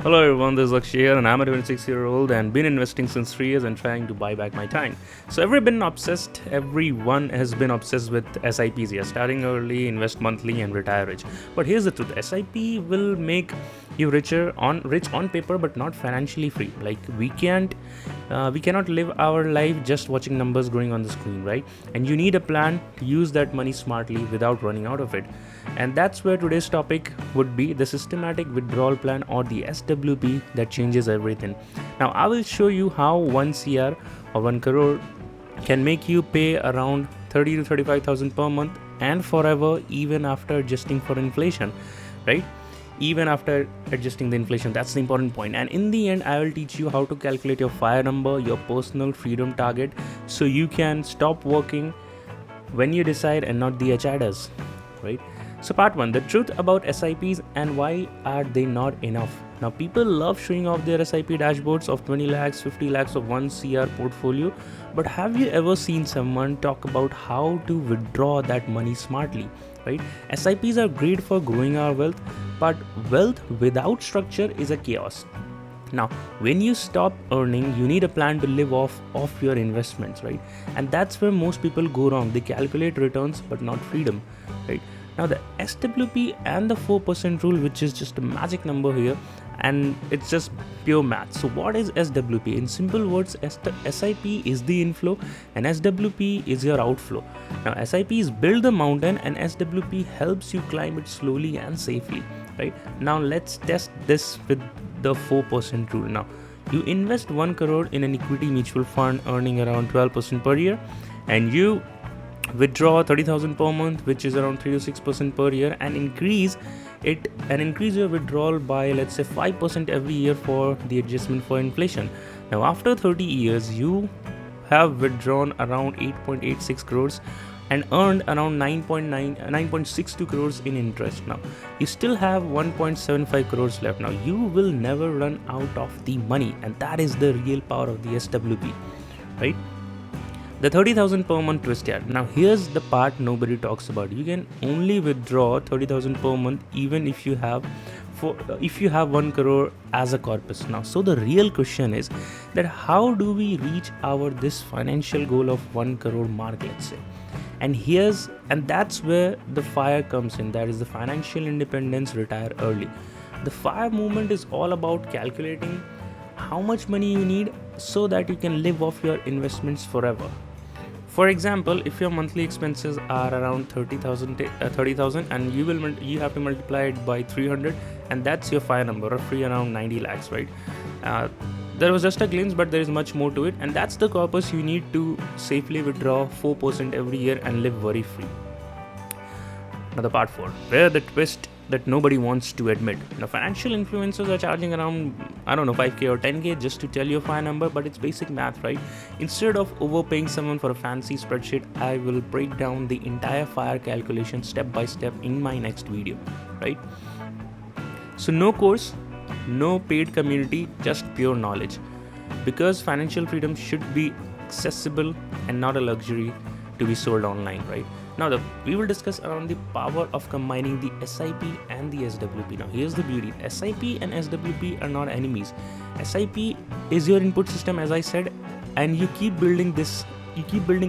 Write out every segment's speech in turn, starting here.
Hello everyone, this is Akshay here and I'm a 26-year-old and been investing since 3 years and trying to buy back my time. So everyone has been obsessed with SIPs here, starting early, invest monthly and retire rich. But here's the truth, SIP will make you rich on paper but not financially free. Like we cannot live our life just watching numbers growing on the screen, right? And you need a plan to use that money smartly without running out of it. And that's where today's topic would be, the systematic withdrawal plan, or the SWP, that changes everything. Now I will show you how 1 CR or 1 crore can make you pay around 30 to 35,000 per month and forever, even after adjusting for inflation, right? Even after adjusting the inflation, that's the important point. And in the end, I will teach you how to calculate your FIRE number, your personal freedom target, so you can stop working when you decide and not the HR does, right? So part 1, the truth about SIPs and why are they not enough. Now people love showing off their SIP dashboards of 20 lakhs, 50 lakhs of 1 CR portfolio, but have you ever seen someone talk about how to withdraw that money smartly, right? SIPs are great for growing our wealth, but wealth without structure is a chaos. Now, when you stop earning, you need a plan to live off your investments, right? And that's where most people go wrong. They calculate returns but not freedom, right? Now the SWP and the 4% rule, which is just a magic number here, and it's just pure math. So what is SWP? In simple words, SIP is the inflow and SWP is your outflow. Now SIPs build the mountain and SWP helps you climb it slowly and safely, right? Now let's test this with the 4% rule. Now you invest 1 crore in an equity mutual fund earning around 12% per year, and you withdraw 30,000 per month, which is around 3 to 6% per year, and increase your withdrawal by, let's say, 5% every year for the adjustment for inflation. Now after 30 years, you have withdrawn around 8.86 crores and earned around 9.62 crores in interest. Now you still have 1.75 crores left. Now you will never run out of the money, and that is the real power of the SWP, right? The 30,000 per month twist here. Now here's the part nobody talks about. You can only withdraw 30,000 per month even if you have 1 crore as a corpus. Now, so the real question is that how do we reach this financial goal of 1 crore mark, let's say? And that's where the FIRE comes in. That is the financial independence, retire early. The FIRE movement is all about calculating how much money you need so that you can live off your investments forever. For example, if your monthly expenses are around 30,000 and you have to multiply it by 300, and that's your FIRE number, roughly around 90 lakhs, right? There was just a glimpse, but there is much more to it, and that's the corpus you need to safely withdraw 4% every year and live worry free. Now the part 4, where the twist that nobody wants to admit. Now financial influencers are charging around 5k or 10k just to tell your FIRE number, but it's basic math, right? Instead of overpaying someone for a fancy spreadsheet, I will break down the entire FIRE calculation step by step in my next video, right? So no course, no paid community, just pure knowledge, because financial freedom should be accessible and not a luxury to be sold online, right? Now we will discuss around the power of combining the SIP and the SWP. Now here's the beauty, SIP and SWP are not enemies. SIP is your input system, as I said, and you keep building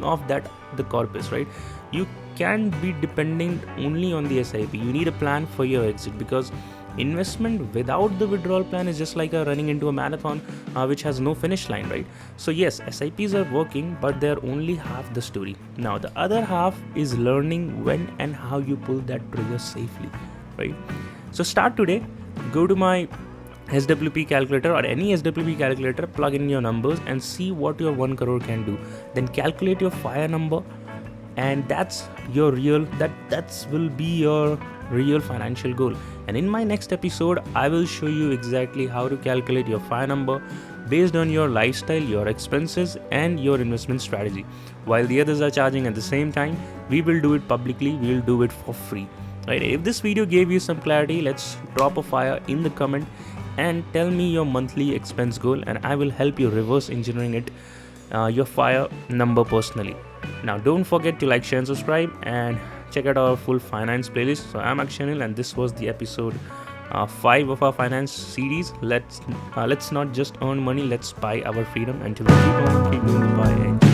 off that, the corpus, right? You can't be dependent only on the SIP. You need a plan for your exit, because investment without the withdrawal plan is just like running into a marathon which has no finish line, right? So yes, SIPs are working, but they're only half the story. Now the other half is learning when and how you pull that trigger safely, right? So start today, go to my SWP calculator or any SWP calculator, plug in your numbers and see what your 1 crore can do. Then calculate your FIRE number, and that will be your real financial goal. And in my next episode, I will show you exactly how to calculate your FIRE number based on your lifestyle, your expenses and your investment strategy. While the others are charging at the same time, we will do it publicly, we will do it for free, right? If this video gave you some clarity, let's drop a fire in the comment and tell me your monthly expense goal, and I will help you reverse engineering it, your FIRE number personally. Now don't forget to like, share and subscribe, and check out our full finance playlist. So I'm Akshay, and this was the episode 5 of our finance series. Let's not just earn money, let's buy our freedom. Until we keep on keep doing the buy and